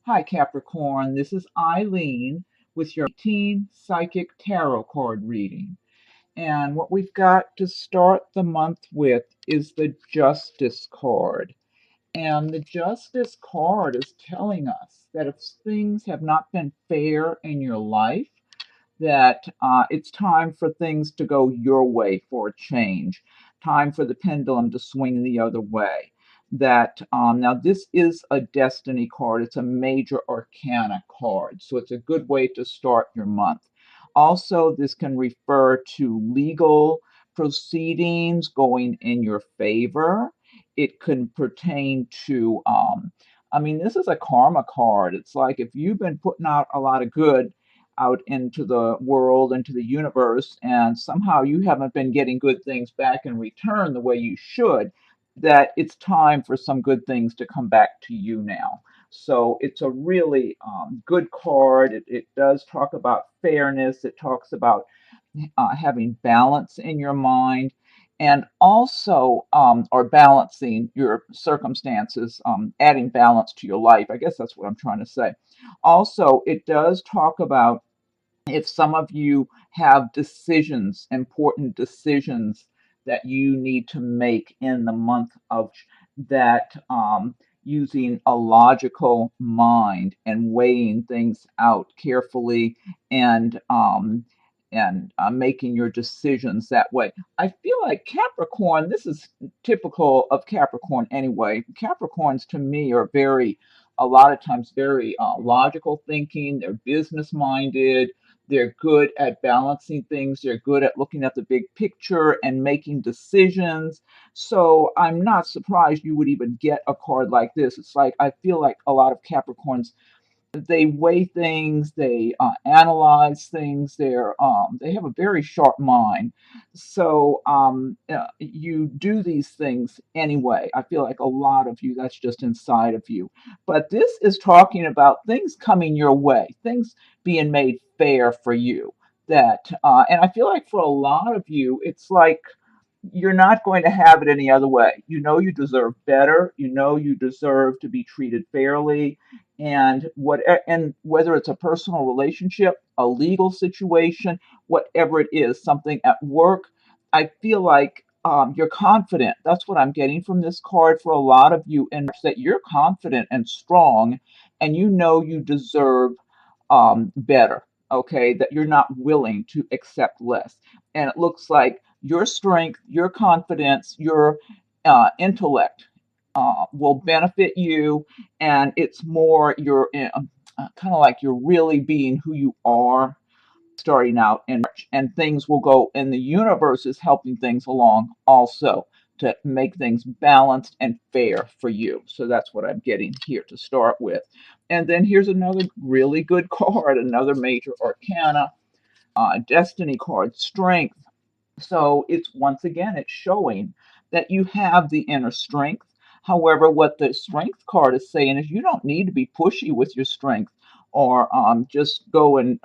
Hi, Capricorn. This is Eileen with your 18 Psychic Tarot card reading. And what we've got to start the month with is the Justice card. And the Justice card is telling us that if things have not been fair in your life, that it's time for things to go your way for a change, time for the pendulum to swing the other way. That now this is a destiny card. It's a major arcana card, so it's a good way to start your month. Also, this can refer to legal proceedings going in your favor. It can pertain to I mean, this is a karma card. It's like if you've been putting out a lot of good out into the world, into the universe, and somehow you haven't been getting good things back in return the way you should, that it's time for some good things to come back to you now. So it's a really good card. It does talk about fairness. It talks about having balance in your mind and also or balancing your circumstances, adding balance to your life. I guess that's what I'm trying to say. Also, it does talk about if some of you have decisions, important decisions that you need to make in the month of that, using a logical mind and weighing things out carefully and making your decisions that way. I feel like Capricorn, this is typical of Capricorn anyway. Capricorns to me are a lot of times very logical thinking. They're business minded. They're good at balancing things. They're good at looking at the big picture and making decisions. So I'm not surprised you would even get a card like this. It's like I feel like a lot of Capricorns, they weigh things, they analyze things. They have a very sharp mind. So you do these things anyway. I feel like a lot of you, that's just inside of you. But this is talking about things coming your way, things being made fair for you. And I feel like for a lot of you, it's like you're not going to have it any other way. You know you deserve better. You know you deserve to be treated fairly, and whether it's a personal relationship, a legal situation, whatever it is, something at work, I feel like you're confident. That's what I'm getting from this card for a lot of you, and that you're confident and strong, and you know you deserve better. Okay, that you're not willing to accept less, and it looks like your strength, your confidence, your intellect will benefit you, and it's more you're kind of like you're really being who you are starting out in March, and things will go, and the universe is helping things along also to make things balanced and fair for you. So that's what I'm getting here to start with. And then here's another really good card, another major arcana, destiny card, strength. So it's once again, it's showing that you have the inner strength. However, what the strength card is saying is you don't need to be pushy with your strength or just go and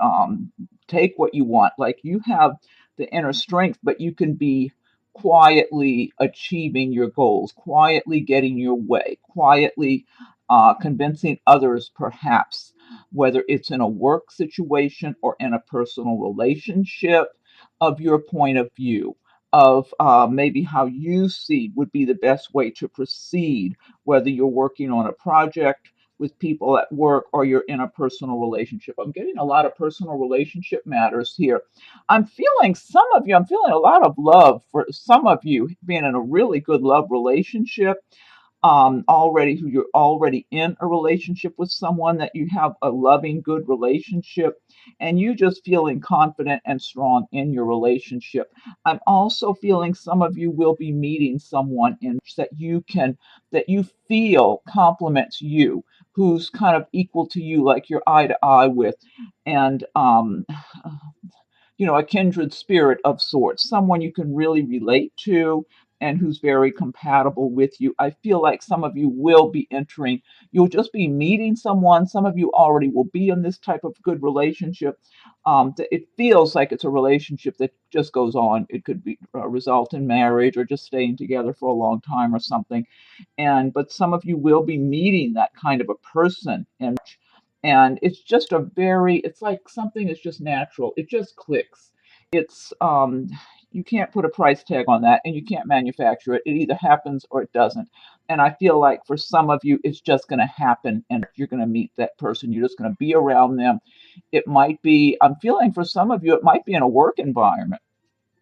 take what you want. Like you have the inner strength, but you can be quietly achieving your goals, quietly getting your way, quietly convincing others, perhaps, whether it's in a work situation or in a personal relationship, of your point of view, of maybe how you see would be the best way to proceed, whether you're working on a project with people at work or you're in a personal relationship. I'm getting a lot of personal relationship matters here. I'm feeling a lot of love for some of you being in a really good love relationship, already, who you're already in a relationship with someone, that you have a loving good relationship and you just feeling confident and strong in your relationship. I'm also feeling some of you will be meeting someone in that you feel compliments you, who's kind of equal to you, like you're eye to eye with, and a kindred spirit of sorts, someone you can really relate to and who's very compatible with you. I feel like some of you will be entering, you'll just be meeting someone. Some of you already will be in this type of good relationship. It feels like it's a relationship that just goes on. It could be result in marriage or just staying together for a long time or something. But some of you will be meeting that kind of a person. And And it's just it's like something is just natural. It just clicks. It's you can't put a price tag on that, and you can't manufacture it. It either happens or it doesn't. And I feel like for some of you it's just going to happen, and you're going to meet that person. You're just going to be around them. It might be, I'm feeling for some of you it might be in a work environment.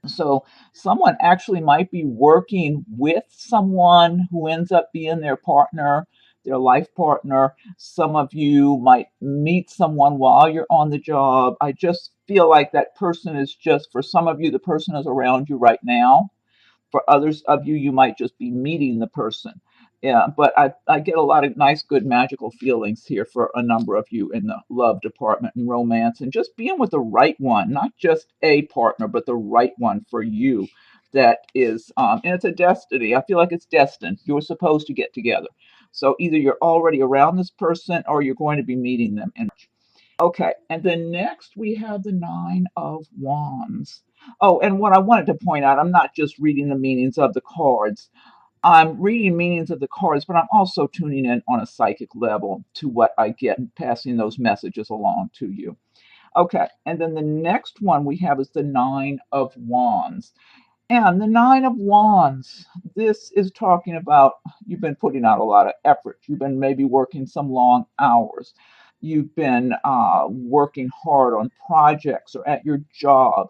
So someone actually might be working with someone who ends up being their partner, their life partner. Some of you might meet someone while you're on the job. I just feel like that person is just, for some of you, the person is around you right now. For others of you, you might just be meeting the person. Yeah, but I get a lot of nice, good, magical feelings here for a number of you in the love department and romance and just being with the right one, not just a partner, but the right one for you. That is, and it's a destiny. I feel like it's destined. You're supposed to get together. So either you're already around this person or you're going to be meeting them. Okay, and then next we have the Nine of Wands. Oh, and what I wanted to point out, I'm not just reading the meanings of the cards. I'm reading meanings of the cards, but I'm also tuning in on a psychic level to what I get and passing those messages along to you. Okay, and then the next one we have is the Nine of Wands. And the Nine of Wands, this is talking about you've been putting out a lot of effort. You've been maybe working some long hours. You've been working hard on projects or at your job.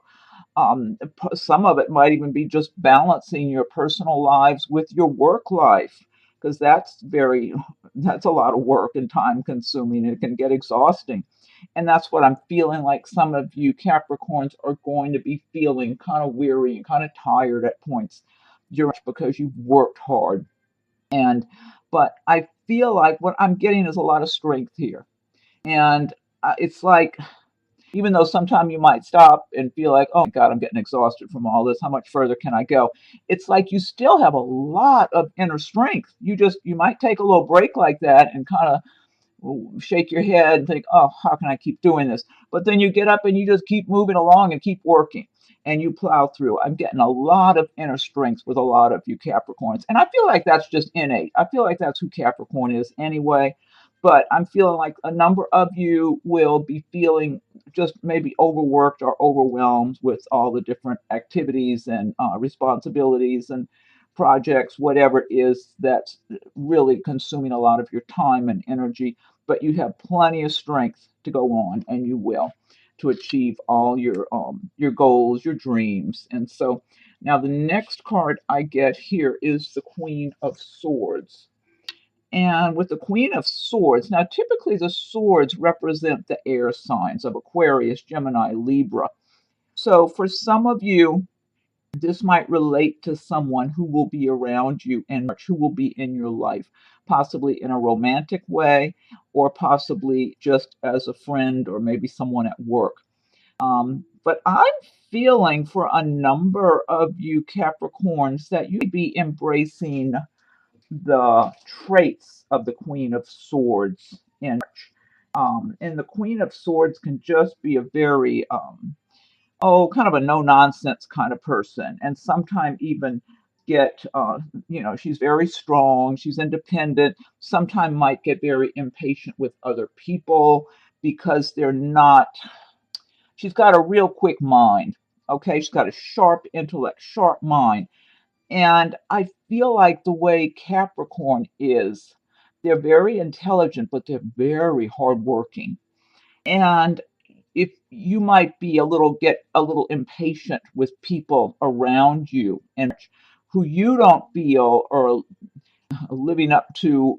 Some of it might even be just balancing your personal lives with your work life, because that's a lot of work and time consuming. It can get exhausting. And that's what I'm feeling like some of you Capricorns are going to be feeling kind of weary and kind of tired at points because you've worked hard. And but I feel like what I'm getting is a lot of strength here. And it's like, even though sometimes you might stop and feel like, oh my God, I'm getting exhausted from all this. How much further can I go? It's like you still have a lot of inner strength. You might take a little break like that and kind of shake your head and think, oh, how can I keep doing this? But then you get up and you just keep moving along and keep working and you plow through. I'm getting a lot of inner strength with a lot of you Capricorns. And I feel like that's just innate. I feel like that's who Capricorn is anyway. But I'm feeling like a number of you will be feeling just maybe overworked or overwhelmed with all the different activities and responsibilities and projects, whatever it is that's really consuming a lot of your time and energy, but you have plenty of strength to go on, and you will, to achieve all your goals, your dreams. And so now the next card I get here is the Queen of Swords. And with the Queen of Swords, now typically the swords represent the air signs of Aquarius, Gemini, Libra. So for some of you, this might relate to someone who will be around you and who will be in your life, possibly in a romantic way, or possibly just as a friend or maybe someone at work. But I'm feeling for a number of you Capricorns that you may be embracing the traits of the Queen of Swords in and the Queen of Swords can just be a very kind of a no nonsense kind of person, and sometimes even get, she's very strong, she's independent, sometimes might get very impatient with other people because they're not, she's got a real quick mind. Okay, she's got a sharp intellect, sharp mind. And I feel like the way Capricorn is, they're very intelligent, but they're very hardworking. And if you might be get a little impatient with people around you and who you don't feel are living up to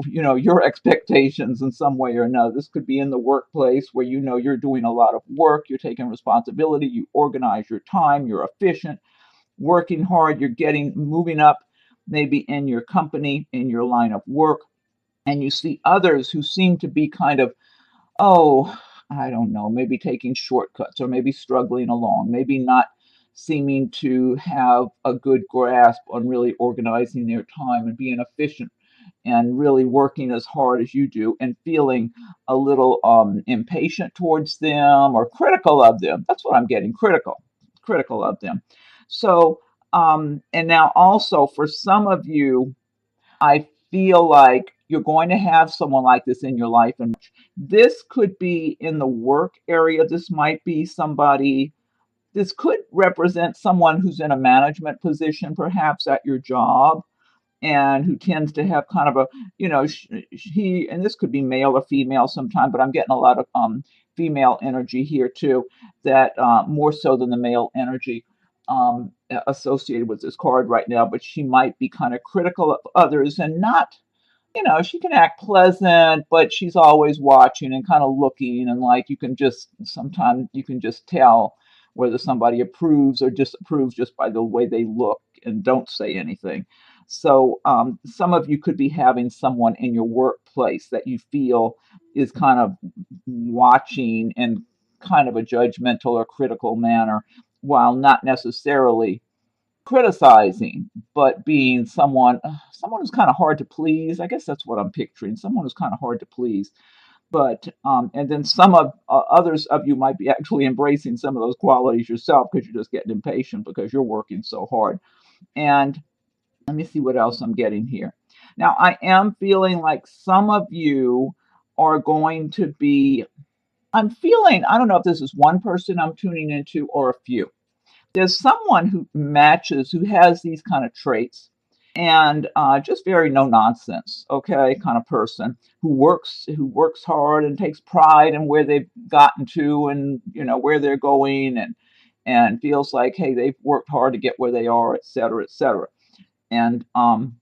your expectations in some way or another. This could be in the workplace where you're doing a lot of work, you're taking responsibility, you organize your time, you're efficient, working hard, you're getting moving up maybe in your company, in your line of work, and you see others who seem to be kind of, oh, I don't know, maybe taking shortcuts or maybe struggling along, maybe not seeming to have a good grasp on really organizing their time and being efficient and really working as hard as you do and feeling a little impatient towards them or critical of them. That's what I'm getting, critical of them. So, and now also for some of you, I feel like You're going to have someone like this in your life. And this could be in the work area. This might be somebody, this could represent someone who's in a management position, perhaps at your job, and who tends to have kind of a, he, and this could be male or female sometime, but I'm getting a lot of female energy here too, that more so than the male energy associated with this card right now. But she might be kind of critical of others and not, she can act pleasant, but she's always watching and kind of looking, and like you can just sometimes you can just tell whether somebody approves or disapproves just by the way they look and don't say anything. So some of you could be having someone in your workplace that you feel is kind of watching in kind of a judgmental or critical manner, while not necessarily criticizing, but being someone who's kind of hard to please. I guess that's what I'm picturing. Someone who's kind of hard to please. But and then some of others of you might be actually embracing some of those qualities yourself because you're just getting impatient because you're working so hard. And let me see what else I'm getting here. Now, I am feeling like some of you are going to be, I'm feeling, I don't know if this is one person I'm tuning into or a few. There's someone who matches, who has these kind of traits, and just very no nonsense, okay, kind of person who works hard and takes pride in where they've gotten to, and where they're going, and feels like, hey, they've worked hard to get where they are, et cetera, et cetera. And I'm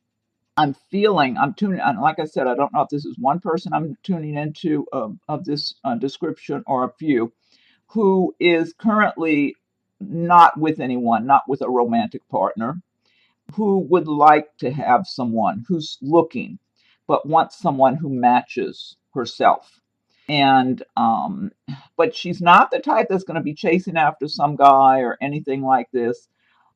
tuning, and like I said, I don't know if this is one person I'm tuning into of this description or a few, who is currently not with anyone, not with a romantic partner, who would like to have someone, who's looking, but wants someone who matches herself. And but she's not the type that's going to be chasing after some guy or anything like this.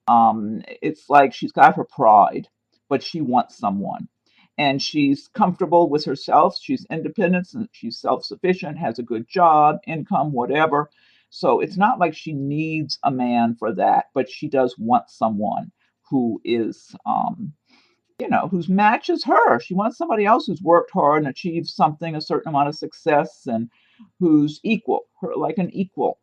It's like she's got her pride, but she wants someone. And she's comfortable with herself. She's independent and she's self sufficient, has a good job, income, whatever. So it's not like she needs a man for that, but she does want someone who is, who's matches her. She wants somebody else who's worked hard and achieved something, a certain amount of success, and who's equal, her like an equal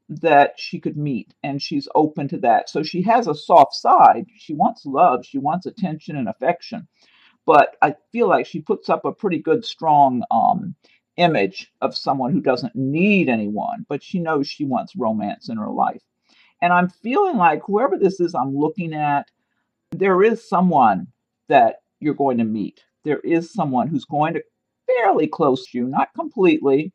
that she could meet, and she's open to that. So she has a soft side. She wants love, she wants attention and affection, but I feel like she puts up a pretty good strong image of someone who doesn't need anyone, but she knows she wants romance in her life. And I'm feeling like whoever this is I'm looking at, there is someone that you're going to meet. There is someone who's going to fairly close to you, not completely.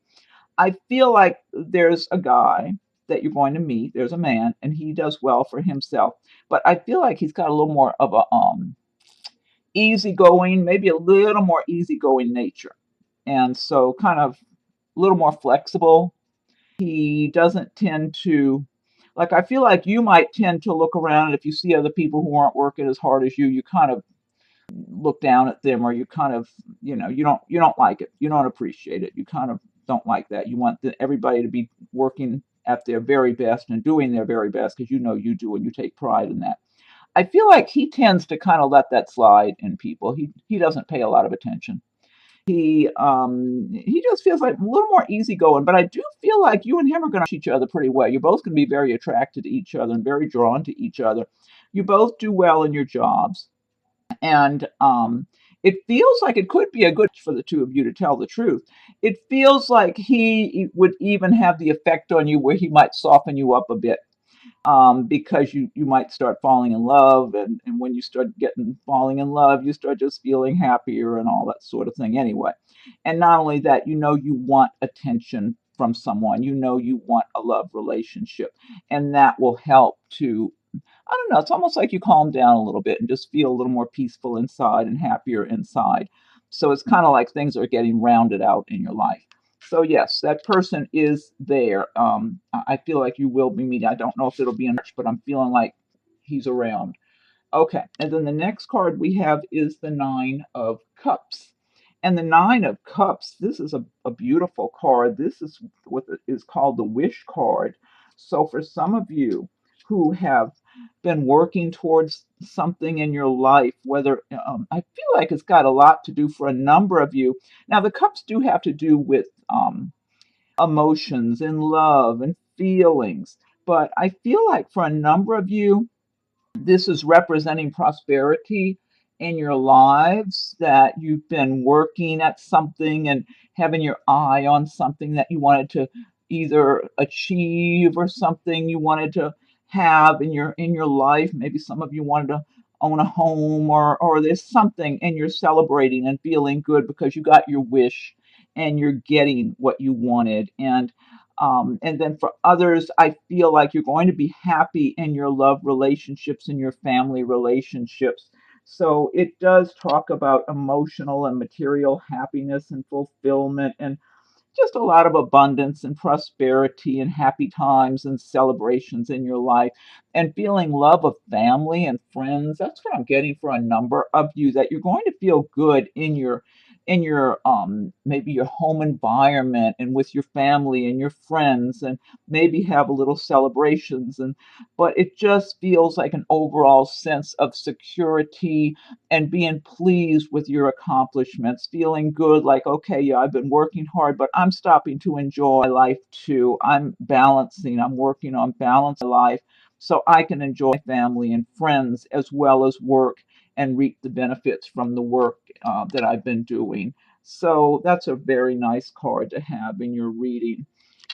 I feel like there's a guy that you're going to meet. There's a man, and he does well for himself. But I feel like he's got a little more of a easygoing, maybe a little more easygoing nature, and so kind of a little more flexible. He doesn't tend to, like, I feel like you might tend to look around, and if you see other people who aren't working as hard as you kind of look down at them, or you kind of, you don't like it, you don't appreciate it, you kind of don't like that. You want everybody to be working at their very best and doing their very best because you do, and you take pride in that. I feel like he tends to kind of let that slide in people. He doesn't pay a lot of attention. He just feels like a little more easygoing, but I do feel like you and him are going to each other pretty well. You're both going to be very attracted to each other and very drawn to each other. You both do well in your jobs, and it feels like it could be a good for the two of you, to tell the truth. It feels like he would even have the effect on you where he might soften you up a bit, because you might start falling in love, and when you start getting falling in love, you start just feeling happier and all that sort of thing anyway. And not only that, you want attention from someone, you want a love relationship, and that will help to, I don't know, it's almost like you calm down a little bit and just feel a little more peaceful inside and happier inside. So it's kind of like things are getting rounded out in your life. So yes, that person is there. I feel like you will be meeting. I don't know if it'll be in March, but I'm feeling like he's around. Okay, and then the next card we have is the Nine of Cups. And the Nine of Cups, this is a beautiful card. This is what is called the Wish card. So for some of you who have been working towards something in your life, whether I feel like it's got a lot to do for a number of you. Now, the cups do have to do with emotions and love and feelings, but I feel like for a number of you, this is representing prosperity in your lives, that you've been working at something and having your eye on something that you wanted to either achieve or something you wanted to have in your life. Maybe some of you wanted to own a home, or there's something and you're celebrating and feeling good because you got your wish and you're getting what you wanted. And then for others, I feel like you're going to be happy in your love relationships and your family relationships. So it does talk about emotional and material happiness and fulfillment, and just a lot of abundance and prosperity and happy times and celebrations in your life, and feeling love of family and friends. That's what I'm getting for a number of you, that you're going to feel good in your maybe your home environment and with your family and your friends, and maybe have a little celebrations. And but it just feels like an overall sense of security and being pleased with your accomplishments, feeling good, like, okay, yeah, I've been working hard, but I'm stopping to enjoy my life too. I'm working on balancing my life so I can enjoy family and friends as well as work and reap the benefits from the work that I've been doing. So that's a very nice card to have in your reading.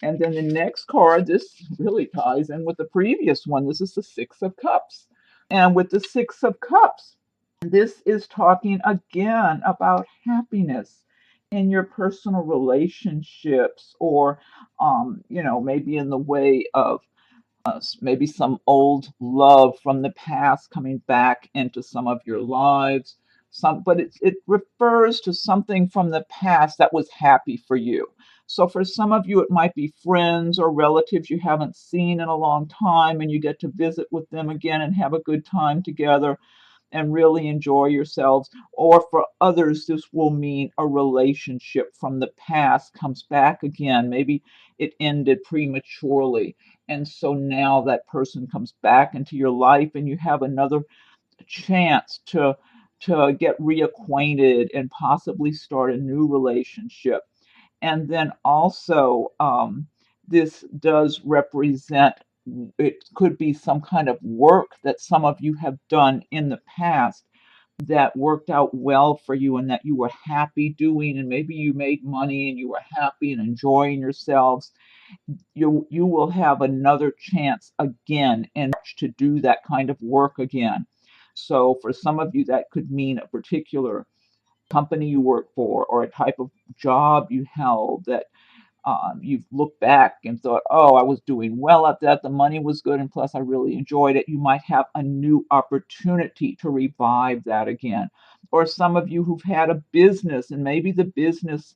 And then the next card, this really ties in with the previous one. This is the Six of Cups. And with the Six of Cups, this is talking again about happiness in your personal relationships, or, maybe in the way of maybe some old love from the past coming back into some of your lives. But it refers to something from the past that was happy for you. So for some of you, it might be friends or relatives you haven't seen in a long time, and you get to visit with them again and have a good time together and really enjoy yourselves. Or for others, this will mean a relationship from the past comes back again. Maybe it ended prematurely. And so now that person comes back into your life, and you have another chance to get reacquainted and possibly start a new relationship. And then also, this does represent, it could be some kind of work that some of you have done in the past that worked out well for you and that you were happy doing, and maybe you made money and you were happy and enjoying yourselves. You will have another chance again and to do that kind of work again. So for some of you, that could mean a particular company you work for, or a type of job you held that you've looked back and thought, oh, I was doing well at that. The money was good, and plus I really enjoyed it. You might have a new opportunity to revive that again. Or some of you who've had a business, and maybe the business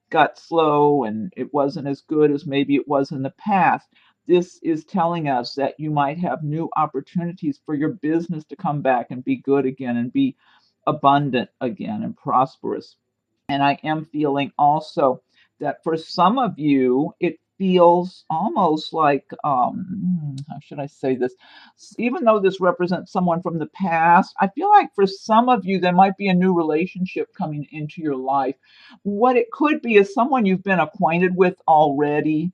got slow and it wasn't as good as maybe it was in the past. This is telling us that you might have new opportunities for your business to come back and be good again and be abundant again and prosperous. And I am feeling also that for some of you, it feels almost like, how should I say this? Even though this represents someone from the past, I feel like for some of you, there might be a new relationship coming into your life. What it could be is someone you've been acquainted with already,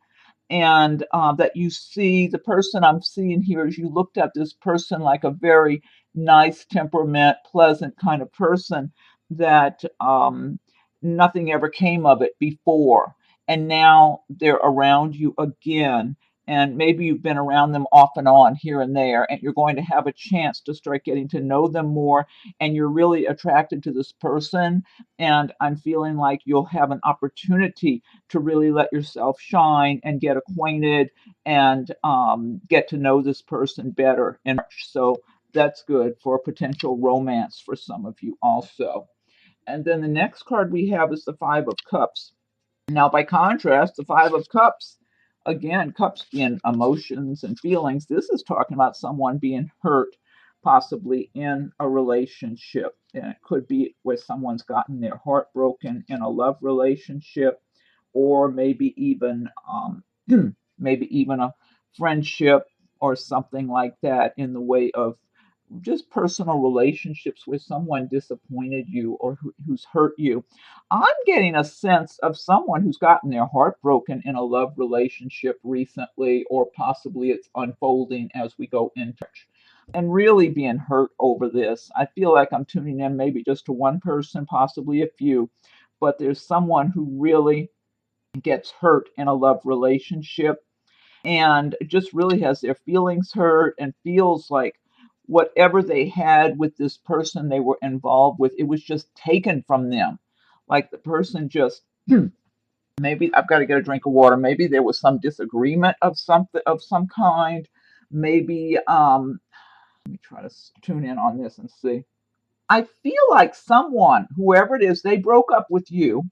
and that you see the person I'm seeing here, is you looked at this person like a very nice temperament, pleasant kind of person that nothing ever came of it before. And now they're around you again. And maybe you've been around them off and on here and there, and you're going to have a chance to start getting to know them more. And you're really attracted to this person. And I'm feeling like you'll have an opportunity to really let yourself shine and get acquainted and get to know this person better. And so that's good for potential romance for some of you also. And then the next card we have is the Five of Cups. Now, by contrast, the Five of Cups, again, cups being emotions and feelings, this is talking about someone being hurt, possibly in a relationship. And it could be where someone's gotten their heart broken in a love relationship, or maybe even maybe even a friendship, or something like that in the way of just personal relationships where someone disappointed you or who's hurt you. I'm getting a sense of someone who's gotten their heart broken in a love relationship recently, or possibly it's unfolding as we go into and really being hurt over this. I feel like I'm tuning in maybe just to one person, possibly a few, but there's someone who really gets hurt in a love relationship and just really has their feelings hurt and feels like whatever they had with this person they were involved with, it was just taken from them. Like the person just maybe I've got to get a drink of water. Maybe there was some disagreement of something of some kind. Maybe let me try to tune in on this and see. I feel like someone, whoever it is, they broke up with you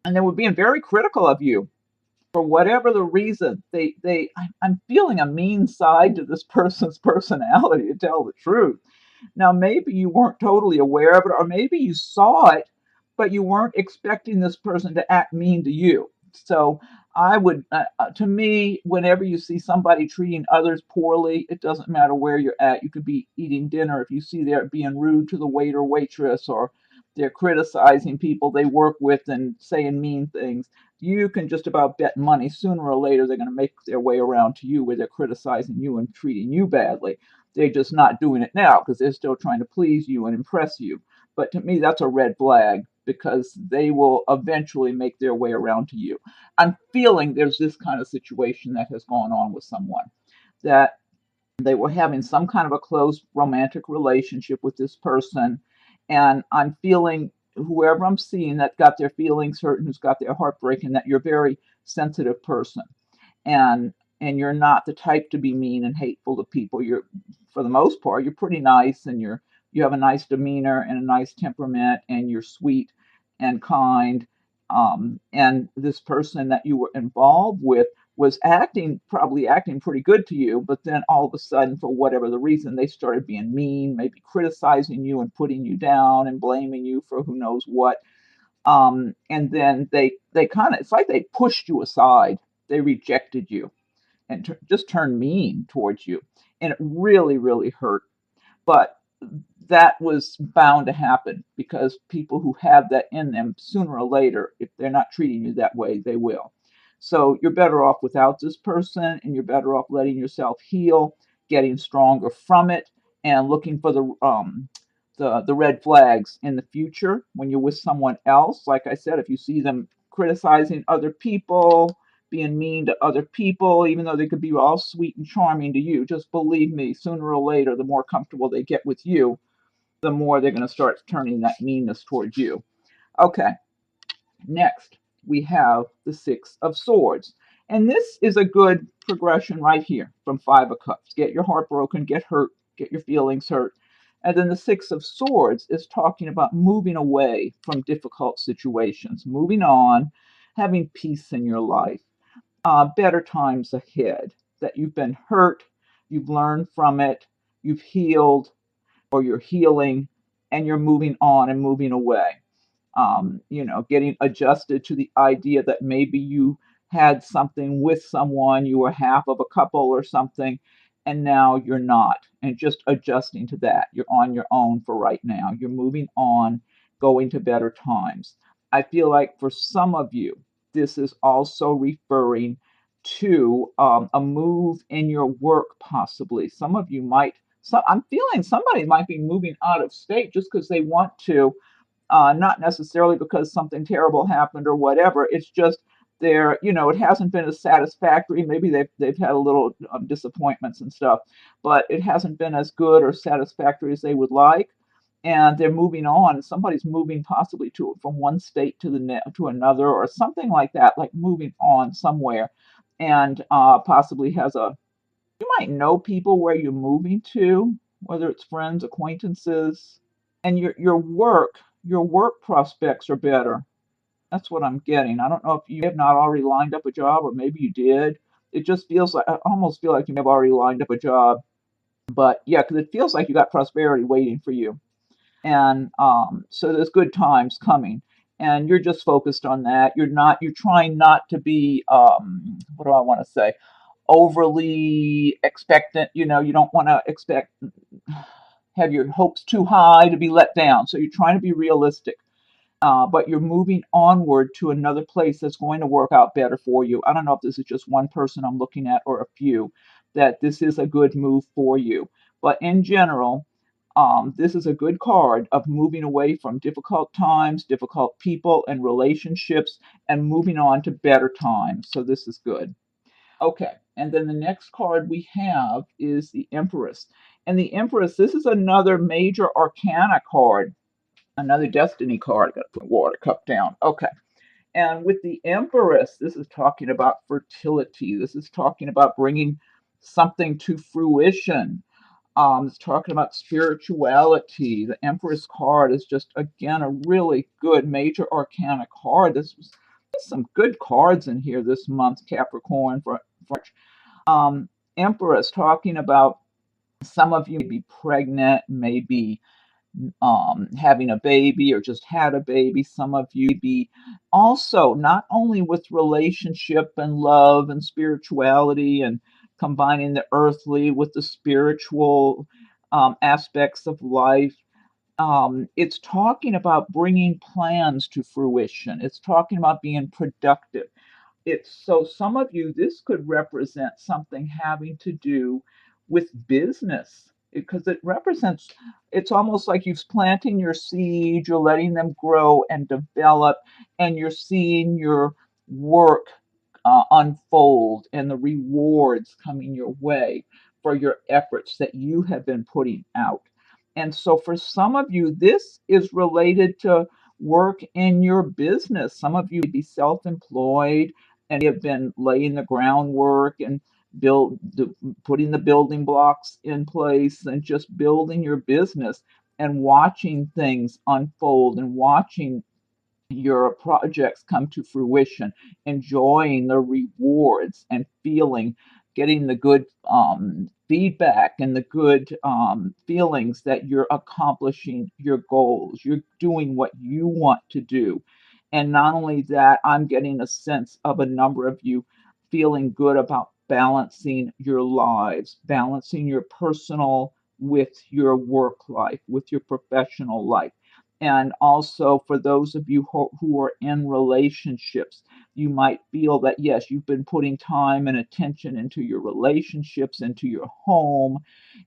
and they were being very critical of you for whatever the reason. I'm feeling a mean side to this person's personality, to tell the truth. Now, maybe you weren't totally aware of it, or maybe you saw it, but you weren't expecting this person to act mean to you. So I would, to me, whenever you see somebody treating others poorly, it doesn't matter where you're at. You could be eating dinner. If you see they're being rude to the waiter, waitress, or they're criticizing people they work with and saying mean things, you can just about bet money sooner or later they're going to make their way around to you where they're criticizing you and treating you badly. They're just not doing it now because they're still trying to please you and impress you. But to me, that's a red flag because they will eventually make their way around to you. I'm feeling there's this kind of situation that has gone on with someone, that they were having some kind of a close romantic relationship with this person. And I'm feeling whoever I'm seeing that got their feelings hurt and who's got their heart broken, that you're a very sensitive person. And you're not the type to be mean and hateful to people. You're, for the most part, you're pretty nice, and you have a nice demeanor and a nice temperament, and you're sweet and kind. And this person that you were involved with was probably acting pretty good to you, but then all of a sudden, for whatever the reason, they started being mean, maybe criticizing you and putting you down and blaming you for who knows what. And then they kind of, it's like they pushed you aside, they rejected you and just turned mean towards you, and it really, really hurt. But that was bound to happen because people who have that in them, sooner or later, if they're not treating you that way, they will. So you're better off without this person, and you're better off letting yourself heal, getting stronger from it, and looking for the red flags in the future when you're with someone else. Like I said, if you see them criticizing other people, being mean to other people, even though they could be all sweet and charming to you, just believe me, sooner or later, the more comfortable they get with you, the more they're going to start turning that meanness towards you. Okay, next we have the Six of Swords. And this is a good progression right here from Five of Cups. Get your heart broken, get hurt, get your feelings hurt. And then the Six of Swords is talking about moving away from difficult situations, moving on, having peace in your life, better times ahead, that you've been hurt, you've learned from it, you've healed, or you're healing, and you're moving on and moving away. Getting adjusted to the idea that maybe you had something with someone, you were half of a couple or something, and now you're not, and just adjusting to that. You're on your own for right now. You're moving on, going to better times. I feel like for some of you, this is also referring to a move in your work, possibly. Some of you might, so I'm feeling somebody might be moving out of state just because they want to, not necessarily because something terrible happened or whatever. It's just it hasn't been as satisfactory. Maybe they've had a little disappointments and stuff, but it hasn't been as good or satisfactory as they would like, and they're moving on. Somebody's moving possibly from one state to another or something like that, like moving on somewhere, and possibly you might know people where you're moving to, whether it's friends, acquaintances, and your work prospects are better. That's what I'm getting. I don't know if you have not already lined up a job, or maybe you did. It just feels like, I almost feel like you may have already lined up a job. But yeah, because it feels like you got prosperity waiting for you. And so there's good times coming. And you're just focused on that. You're trying not to be, what do I want to say? overly expectant. You don't want to have your hopes too high to be let down. So you're trying to be realistic, but you're moving onward to another place that's going to work out better for you. I don't know if this is just one person I'm looking at or a few, that this is a good move for you. But in general, this is a good card of moving away from difficult times, difficult people, and relationships, and moving on to better times. So this is good. Okay, and then the next card we have is the Empress. And the Empress, this is another major arcana card, another destiny card. Got to put water cup down. Okay. And with the Empress, this is talking about fertility. This is talking about bringing something to fruition. It's talking about spirituality. The Empress card is just, again, a really good major arcana card. There's some good cards in here this month, Capricorn. Um, Empress talking about some of you may be pregnant, maybe having a baby or just had a baby. Some of you be also not only with relationship and love and spirituality and combining the earthly with the spiritual aspects of life. It's talking about bringing plans to fruition. It's talking about being productive. It's so some of you, this could represent something having to do with business because it represents, it's almost like you're planting your seed, you're letting them grow and develop, and you're seeing your work unfold and the rewards coming your way for your efforts that you have been putting out. And so for some of you, this is related to work in your business. Some of you may be self employed and you have been laying the groundwork and putting the building blocks in place and just building your business and watching things unfold and watching your projects come to fruition, enjoying the rewards and feeling, getting the good feedback and the good feelings that you're accomplishing your goals. You're doing what you want to do. And not only that, I'm getting a sense of a number of you feeling good about balancing your lives, balancing your personal with your work life, with your professional life. And also, for those of you who are in relationships, you might feel that, yes, you've been putting time and attention into your relationships, into your home,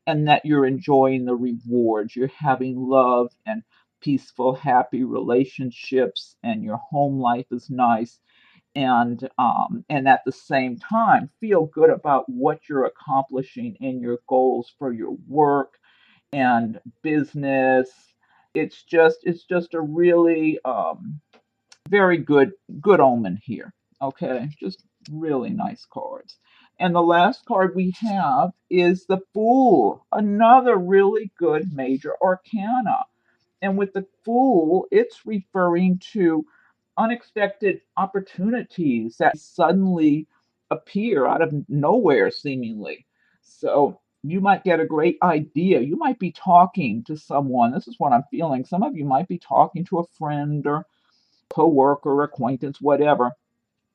and that you're enjoying the rewards. You're having love and peaceful, happy relationships, and your home life is nice. And at the same time, feel good about what you're accomplishing in your goals for your work and business. It's just a really very good omen here. Okay, just really nice cards. And the last card we have is the Fool, another really good major arcana. And with the Fool, it's referring to unexpected opportunities that suddenly appear out of nowhere, seemingly. So you might get a great idea. You might be talking to someone. This is what I'm feeling. Some of you might be talking to a friend or coworker, acquaintance, whatever,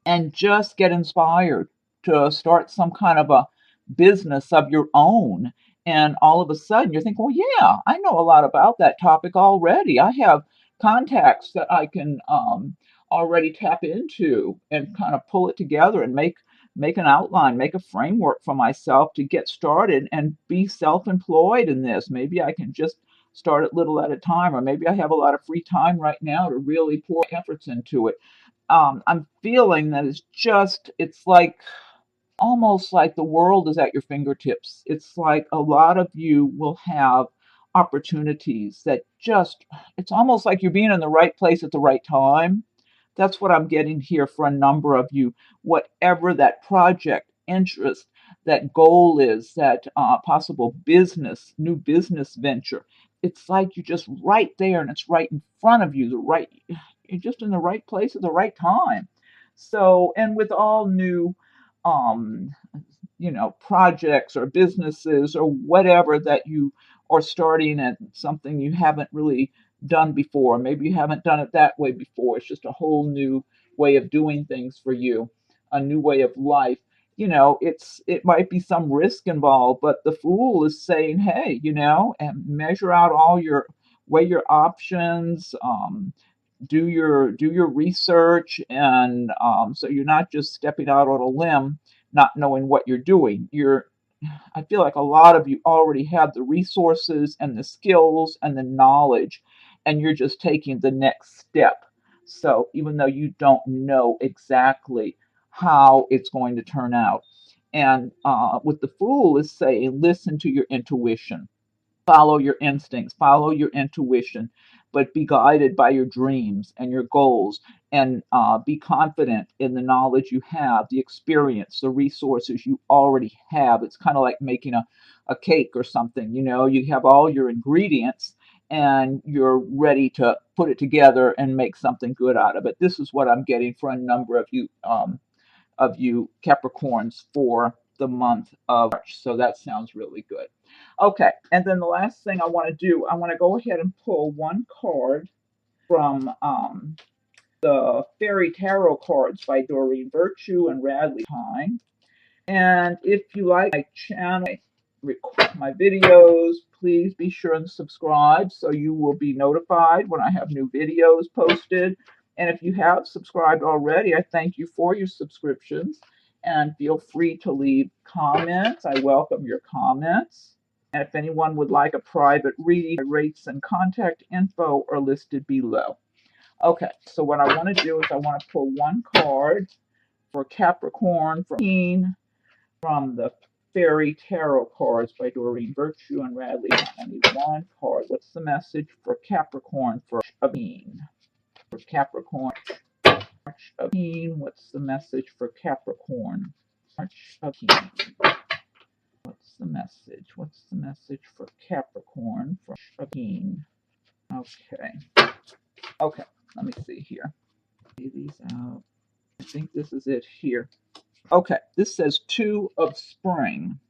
and just get inspired to start some kind of a business of your own. And all of a sudden you're thinking, well, yeah, I know a lot about that topic already. I have contacts that I can already tap into and kind of pull it together and make an outline, make a framework for myself to get started and be self-employed in this. Maybe I can just start it little at a time, or maybe I have a lot of free time right now to really pour efforts into it. I'm feeling that it's like almost like the world is at your fingertips. It's like a lot of you will have opportunities that it's almost like you're being in the right place at the right time. That's what I'm getting here for a number of you. Whatever that project, interest, that goal is, that possible business, new business venture, it's like you're just right there and it's right in front of you. You're just in the right place at the right time. So, and with all new um, projects or businesses or whatever that you are starting at, something you haven't really done before. Maybe you haven't done it that way before. It's just a whole new way of doing things for you, a new way of life. it might be some risk involved, but the Fool is saying, hey, and measure out weigh your options, do your research, and so you're not just stepping out on a limb, not knowing what you're doing. I feel like a lot of you already have the resources and the skills and the knowledge, and you're just taking the next step. So even though you don't know exactly how it's going to turn out, and what the Fool is saying, listen to your intuition, follow your instincts, follow your intuition, but be guided by your dreams and your goals, and be confident in the knowledge you have, the experience, the resources you already have. It's kind of like making a cake or something. You have all your ingredients and you're ready to put it together and make something good out of it. This is what I'm getting for a number of you Capricorns for the month of March. So that sounds really good. Okay, and then the last thing I want to do, I want to go ahead and pull one card from the Fairy Tarot cards by Doreen Virtue and Radley Pine. And if you like my channel, my videos, please be sure and subscribe so you will be notified when I have new videos posted. And if you have subscribed already, I thank you for your subscriptions. And feel free to leave comments. I welcome your comments. And if anyone would like a private reading, my rates and contact info are listed below. Okay, so what I want to do is I want to pull one card for Capricorn from the Fairy Tarot cards by Doreen Virtue and Radley. I need one card. What's the message for Capricorn for March? For Capricorn, March of Teen. What's the message for Capricorn? March of Teen. What's the message? What's the message for Capricorn for March of Teen? Okay. Okay, let me see here. Lay these out. I think this is it here. Okay, this says Two of Spring.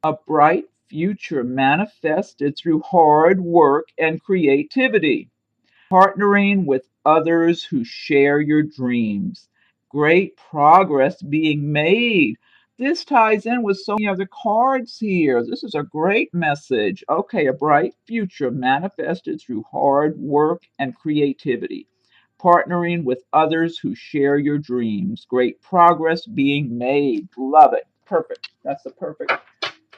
A bright future manifested through hard work and creativity. Partnering with others who share your dreams. Great progress being made. This ties in with so many other cards here. This is a great message. Okay, a bright future manifested through hard work and creativity. Partnering with others who share your dreams. Great progress being made. Love it. Perfect. That's the perfect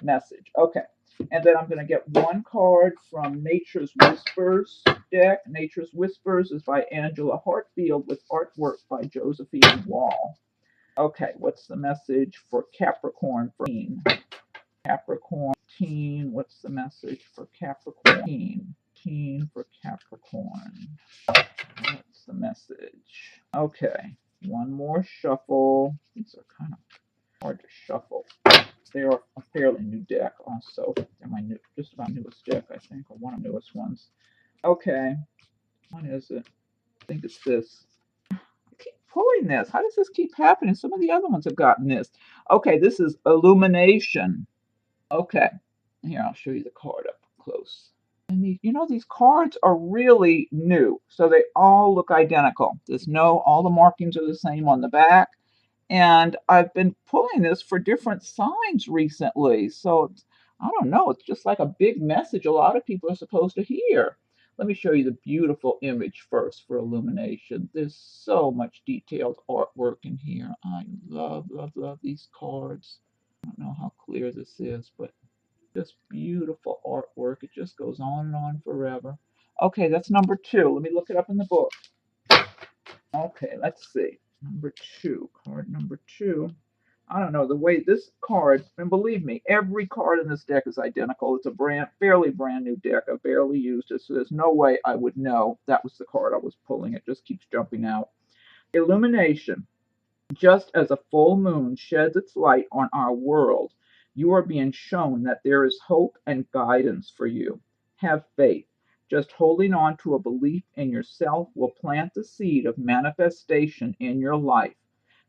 message. Okay. And then I'm going to get one card from Nature's Whispers deck. Nature's Whispers is by Angela Hartfield with artwork by Josephine Wall. Okay, what's the message for Capricorn for teen? Capricorn teen, what's the message for Capricorn teen? Teen for Capricorn. What's the message? Okay, one more shuffle. These are kind of hard to shuffle. They are a fairly new deck also. They're my just about newest deck, I think, or one of the newest ones. Okay, what is it? I think it's this. I keep pulling this. How does this keep happening? Some of the other ones have gotten this. Okay, this is Illumination. Okay, here, I'll show you the card up close. And these cards are really new, so they all look identical. All the markings are the same on the back. And I've been pulling this for different signs recently. So I don't know. It's just like a big message a lot of people are supposed to hear. Let me show you the beautiful image first for Illumination. There's so much detailed artwork in here. I love, love, love these cards. I don't know how clear this is, but just beautiful artwork. It just goes on and on forever. Okay, that's number 2. Let me look it up in the book. Okay, let's see. Number 2, card number 2. I don't know the way this card, and believe me, every card in this deck is identical. It's a fairly brand new deck. I barely used it, so there's no way I would know that was the card I was pulling. It just keeps jumping out. Illumination. Just as a full moon sheds its light on our world, you are being shown that there is hope and guidance for you. Have faith. Just holding on to a belief in yourself will plant the seed of manifestation in your life.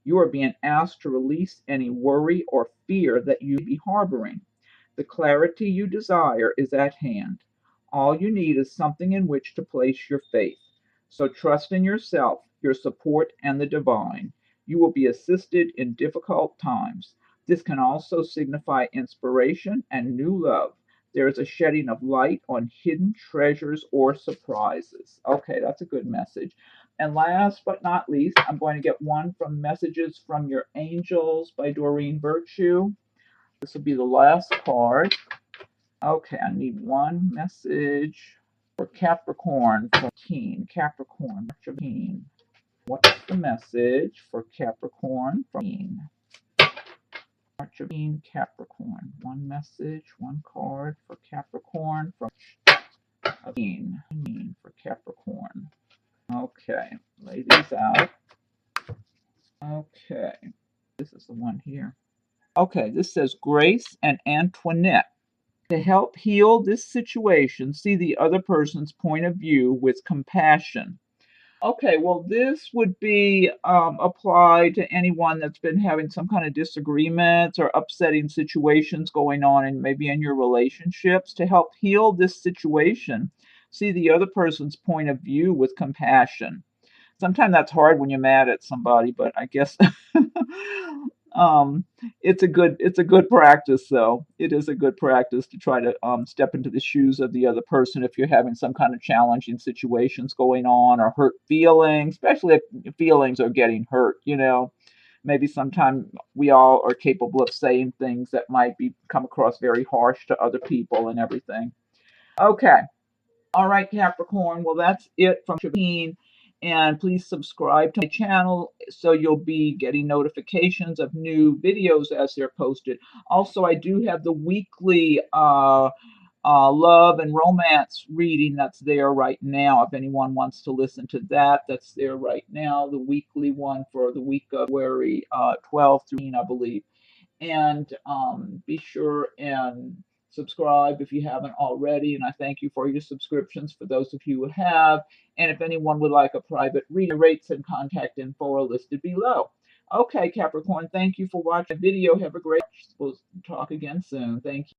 You are being asked to release any worry or fear that you may be harboring. The clarity you desire is at hand. All you need is something in which to place your faith. So trust in yourself, your support, and the divine. You will be assisted in difficult times. This can also signify inspiration and new love. There is a shedding of light on hidden treasures or surprises. Okay, that's a good message. And last but not least, I'm going to get one from Messages from Your Angels by Doreen Virtue. This will be the last card. Okay, I need one message for Capricorn from Teen. Capricorn, Teen. What's the message for Capricorn from Teen? Capricorn. One message, one card for Capricorn from Teen. For Capricorn. Okay, lay these out. Okay, this is the one here. Okay, this says Grace and Antoinette. To help heal this situation, see the other person's point of view with compassion. Okay, well, this would be applied to anyone that's been having some kind of disagreements or upsetting situations going on, and maybe in your relationships. To help heal this situation, see the other person's point of view with compassion. Sometimes that's hard when you're mad at somebody, but I guess um, it's a good practice, though. It is a good practice to try to step into the shoes of the other person if you're having some kind of challenging situations going on or hurt feelings, especially if your feelings are getting hurt. Maybe sometimes we all are capable of saying things that might be come across very harsh to other people and everything. Okay. All right, Capricorn. Well, that's it from Shabine. And please subscribe to my channel so you'll be getting notifications of new videos as they're posted. Also, I do have the weekly love and romance reading that's there right now. If anyone wants to listen to that, that's there right now. The weekly one for the week of February 12th through, I believe. And be sure and subscribe if you haven't already. And I thank you for your subscriptions for those of you who have. And if anyone would like a private reading, rates and contact info are listed below. Okay, Capricorn, thank you for watching the video. Have a great. We'll talk again soon. Thank you.